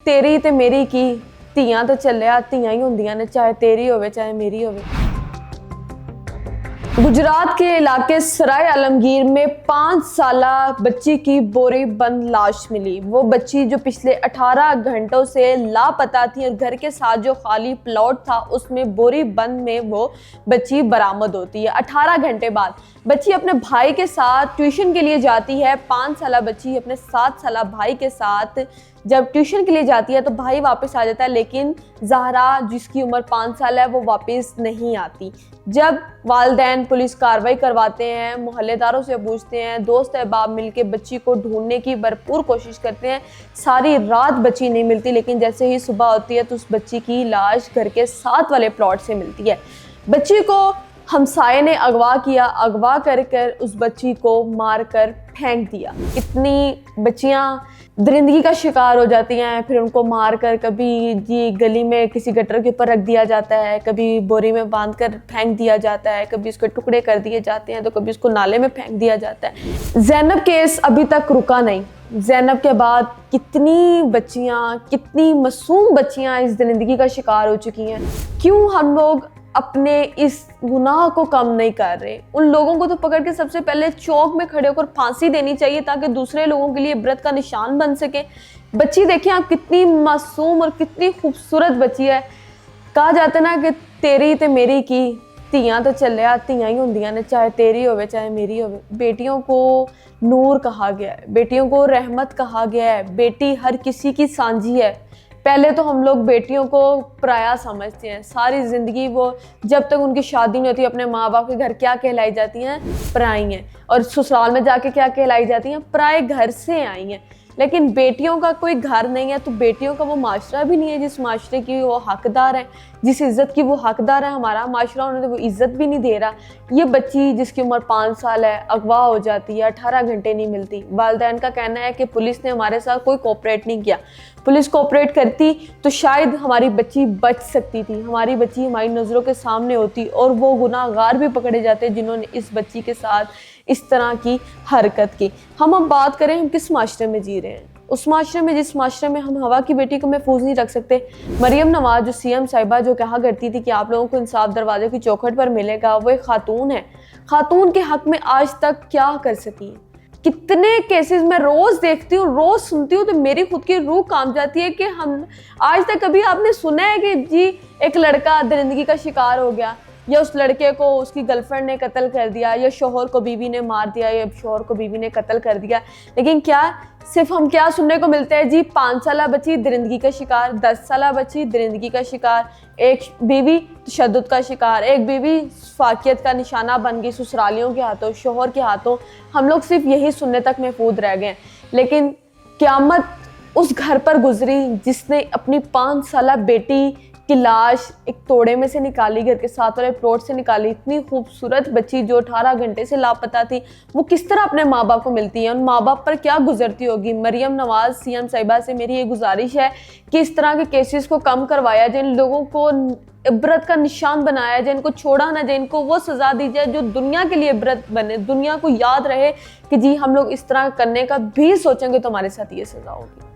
तेरी ते मेरी की ਧੀਆਂ तो ਚੱਲਿਆ ਧੀਆਂ ही ਹੁੰਦੀਆਂ ने, चाहे तेरी होवे चाहे मेरी होवे। गुजरात के इलाके सराय आलमगीर में 5 साला बच्ची की बोरी बंद लाश मिली। वो बच्ची जो पिछले 18 घंटों से लापता थी और घर के साथ जो खाली प्लॉट था उसमें बोरी बंद में वो बच्ची बरामद होती है। 18 घंटे बाद बच्ची अपने भाई के साथ ट्यूशन के लिए जाती है। 5 साला बच्ची अपने 7 साला भाई के साथ जब ट्यूशन के लिए जाती है तो भाई वापस आ जाता है, लेकिन ज़हरा जिसकी उम्र 5 साल है वो वापस नहीं आती। जब वालिदैन पुलिस कार्रवाई करवाते हैं, मोहल्लेदारों से पूछते हैं, दोस्त अहबाब मिलकर बच्ची को ढूंढने की भरपूर कोशिश करते हैं। सारी रात बच्ची नहीं मिलती, लेकिन जैसे ही सुबह होती है तो उस बच्ची की लाश घर के साथ वाले प्लॉट से मिलती है। बच्ची को हमसाये ने अगवा किया, अगवा कर उस बच्ची को मार कर फेंक दिया। इतनी बच्चियां दरिंदगी का शिकार हो जाती हैं, फिर उनको मार कर कभी जी गली में किसी गटर के ऊपर रख दिया जाता है, कभी बोरी में बांध कर फेंक दिया जाता है, कभी उसके टुकड़े कर दिए जाते हैं तो कभी उसको नाले में फेंक दिया जाता है। ज़ैनब केस अभी तक रुका नहीं। ज़ैनब के बाद कितनी बच्चियाँ, कितनी मासूम बच्चियाँ इस दरिंदगी का शिकार हो चुकी हैं। क्यों हम लोग अपने इस गुनाह को कम नहीं कर रहे? उन लोगों को तो पकड़ के सबसे पहले चौक में खड़े होकर फांसी देनी चाहिए ताकि दूसरे लोगों के लिए इबरत का निशान बन सके। बच्ची देखिए आप, कितनी मासूम और कितनी खूबसूरत बच्ची है। कहा जाता ना कि तेरी ते मेरी की ਧੀਆਂ तो ਚੱਲਿਆ ਧੀਆਂ ही ਹੁੰਦੀਆਂ ने, चाहे तेरी होवे चाहे मेरी होवे। बेटियों को नूर कहा गया है, बेटियों को रहमत कहा गया है। बेटी हर किसी की सांझी है। पहले तो हम लोग बेटियों को पराया समझते हैं। सारी ज़िंदगी वो जब तक उनकी शादी नहीं होती अपने माँ बाप के घर क्या कहलाई जाती हैं? पराई हैं। और ससुराल में जाके क्या कहलाई जाती हैं? पराए घर से आई हैं। लेकिन बेटियों का कोई घर नहीं है तो बेटियों का वो माशरा भी नहीं है जिस माशरे की वो हकदार है, जिस इज़्ज़त की वो हकदार है। हमारा माशरा उन्हें तो वो इज़्ज़त भी नहीं दे रहा। ये बच्ची जिसकी उम्र 5 साल है अगवा हो जाती है, 18 घंटे नहीं मिलती। वालिदैन का कहना है कि पुलिस ने हमारे साथ कोई कोऑपरेट नहीं किया। पुलिस कोऑपरेट करती तो शायद हमारी बच्ची बच सकती थी, हमारी बच्ची हमारी नज़रों के सामने होती और वो गुनाहगार भी पकड़े जाते जिन्होंने इस बच्ची के साथ इस तरह की हरकत की। हम अब बात करें हम किस माशरे में जी रहे हैं, उस माशरे में जिस माशरे में हम हवा की बेटी को महफूज नहीं रख सकते। मरियम नवाज जो सीएम साहिबा जो कहा करती थी कि आप लोगों को इंसाफ दरवाजे की चौखट पर मिलेगा, वो एक खातून है। खातून के हक में आज तक क्या कर सकी? कितने केसेस मैं रोज़ देखती हूँ, रोज़ सुनती हूँ तो मेरी खुद की रूह कांप जाती है कि हम आज तक कभी आपने सुना है कि जी एक लड़का दरिंदगी का शिकार हो गया, या उस लड़के को उसकी गर्लफ्रेंड ने कत्ल कर दिया, या शोहर को बीवी ने मार दिया, या शोहर को बीवी ने कत्ल कर दिया। लेकिन क्या सिर्फ हम क्या सुनने को मिलते हैं? जी 5 साला बच्ची दरिंदगी का शिकार, 10 साला बच्ची दरिंदगी का शिकार, एक बीवी तशद्दुद का शिकार, एक बीवी फाकियत का निशाना बन गई ससुरालियों के हाथों, शोहर के हाथों। हम लोग सिर्फ यही सुनने तक महफूज रह गए। लेकिन क़यामत उस घर पर गुजरी जिसने अपनी 5 साला बेटी की लाश एक तोड़े में से निकाली, घर के साथ वाले प्लॉट से निकाली। इतनी खूबसूरत बच्ची जो 18 घंटे से लापता थी, वो किस तरह अपने माँ बाप को मिलती है? उन माँ बाप पर क्या गुजरती होगी? मरियम नवाज सीएम साहिबा से मेरी ये गुजारिश है कि इस तरह के केसेस को कम करवाया जाए, जिन लोगों को इबरत का निशान बनाया जाए, इनको छोड़ा ना जाए, इनको वो सज़ा दी जाए जो दुनिया के लिए इबरत बने, दुनिया को याद रहे कि जी हम लोग इस तरह करने का भी सोचेंगे तो हमारे साथ ये सज़ा होगी।